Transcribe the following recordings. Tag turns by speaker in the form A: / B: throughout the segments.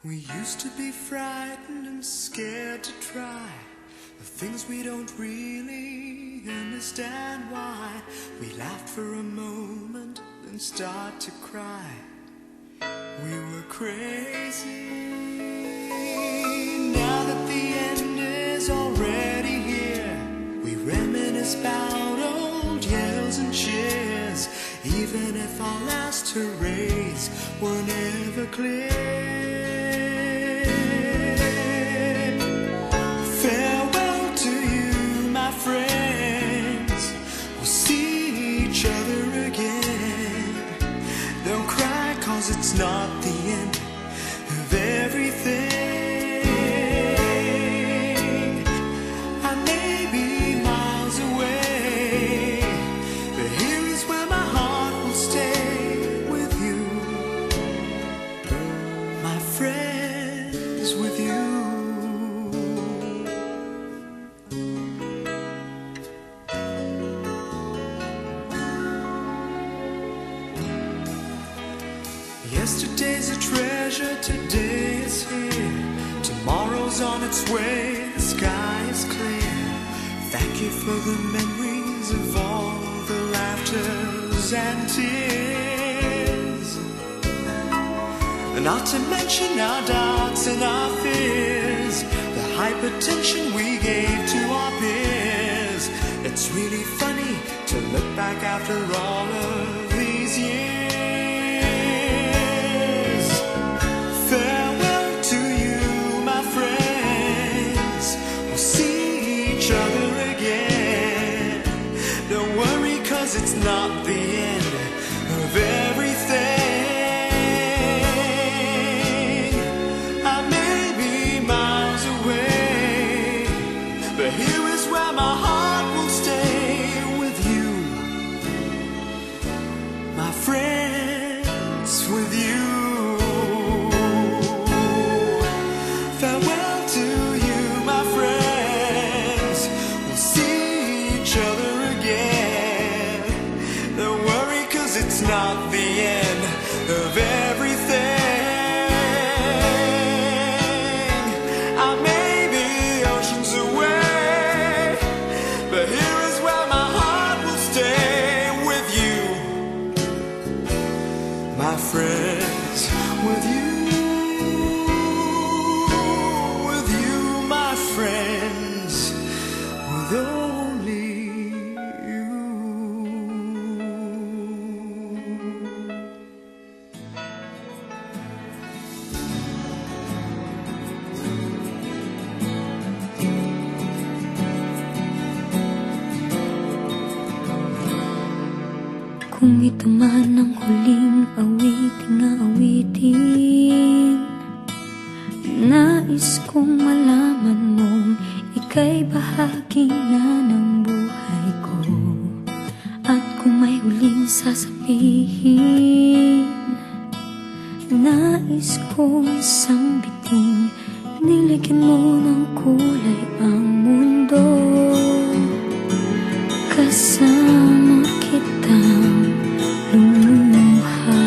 A: We used to be frightened and scared to try the things we don't really understand why. We laughed for a moment, then start to cry. We were crazy. Now that the end is already here, we reminisce about old yells and cheers, even if our last hurrays were never clear. Farewell to you, my friends. We'll see each other again. Don't cry, 'cause it's not the end of everything. I may be miles away, but here is where my heart will stay with you, my friends, with you. Yesterday's a treasure, today is here. Tomorrow's on its way, the sky is clear. Thank you for the memories of all the laughters and tears, and not to mention our doubts and our fears, the hypertension we gave to our peers. It's really funny to look back after all of these years. Farewell to you, my friends. We'll see each other again. Don't worry, 'cause it's not the end of everything. I may be miles away, but here is where my heart will stay with you, my friends, with you. Farewell to you, my friends. We'll see each other again. Don't worry, 'cause it's not the end of everything. I may be oceans away, but here is where my heart will stay with you, my friends, with you. Friends, with only you.
B: Kung ito man ang huling awiting aawitin, nais kong malaman mong ika'y bahagi na ng buhay ko. At kung may huling sasabihin, nais kong isang biting, nilagyan mo ng kulay ang mundo. Kasama kitang lumuha,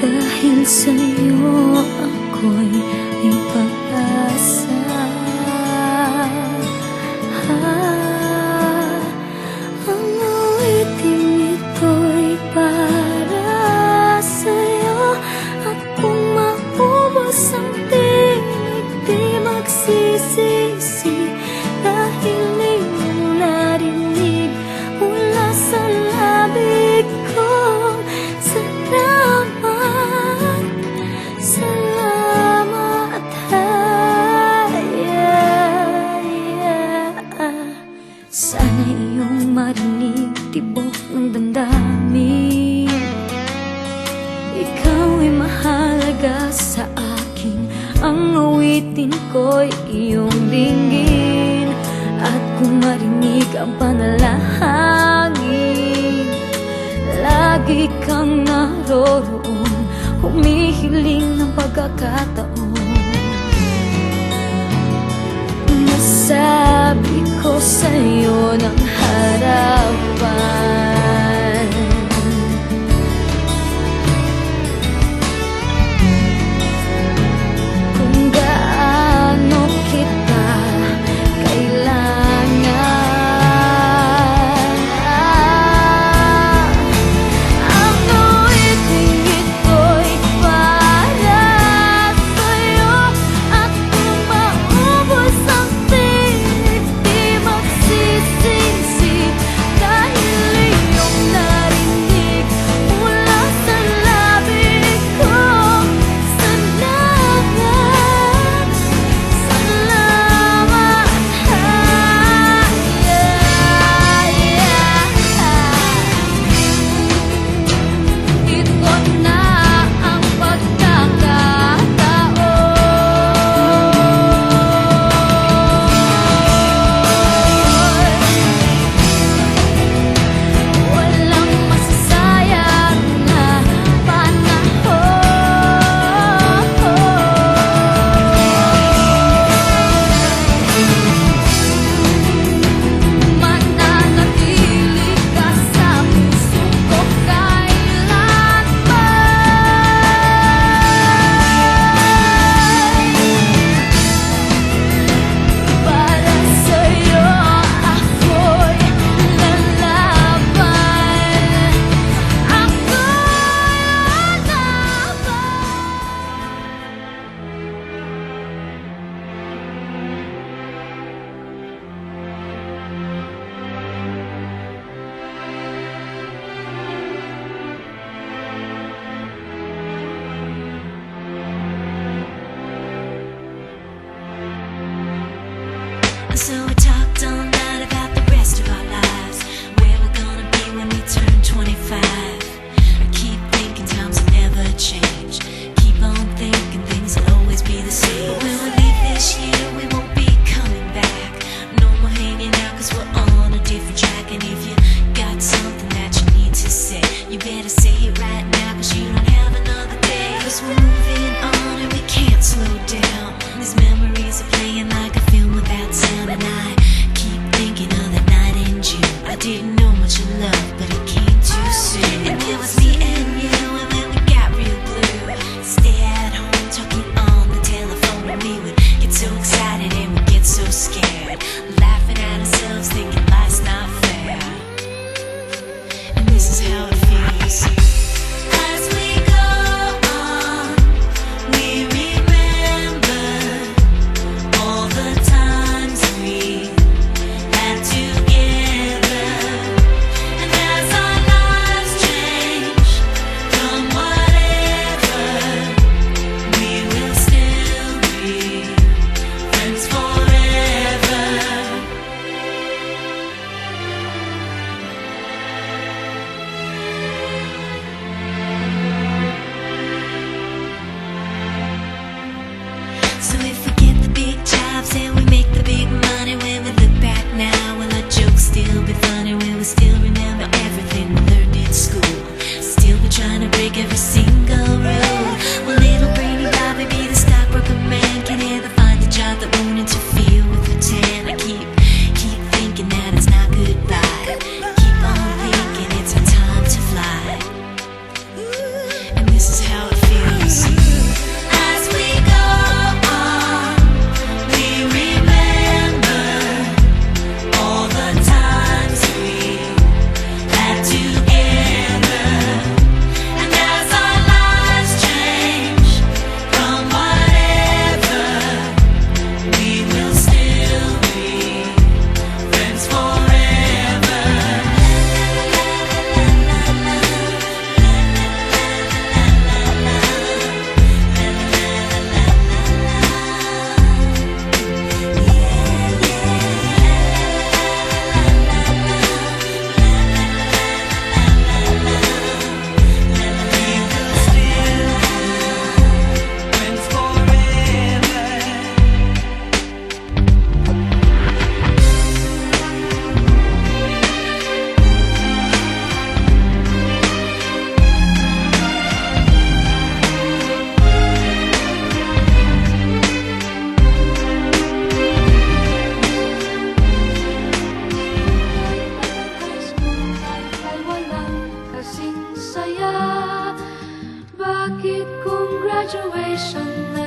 B: dahil sa'yo ako'y may pag-asa. Ang awiting ito'y para sa'yo, at kung maubos ang tinig, di magsisisi, dahil iyong narinig mula sa labig ko. Salamat, salamat, sana iyong marinig tibok ng damdamin. Ikaw ay mahalaga sa akin, ang awitin ko'y iyong dinggin. At kung marinig ang panalangin, lagi kang naroroon, humihiling ng pagkakataon. Nasabi ko sa'yo ng harapan,
C: You better say it right now, cause you don't have another day. Cause we're moving on and we can't slow down. These memories are playing like a film without sound. And I keep thinking of the night in June. I didn't know much of love, but it came too soon. And it was me and you, and then we got real blue. Stay at home talking on the telephone, and we would get so excited and we'd get so scared, laughing at ourselves, thinking life's not fair. And this is how it feels. As we go on, we remember all the times we had together. And as our lives change from whatever, we will still be friends forever. So if we get the big jobs and we make the big money, when we look back now, will our jokes still be funny? Will we still remember everything we learned in school? Still be trying to break every single rule? Will little brainy Bobby be the stockbroker man? Can he ever find a job that won't interfere with the tan? I keep thinking that it's not goodbye. Keep on thinking it's our time to fly. And this is how it feels. As we go on, we remember all the times we had together. And as our lives change from whatever, we will still be friends forever. Friends forever.
B: Ay walang kasing saya. Bakit kung graduation na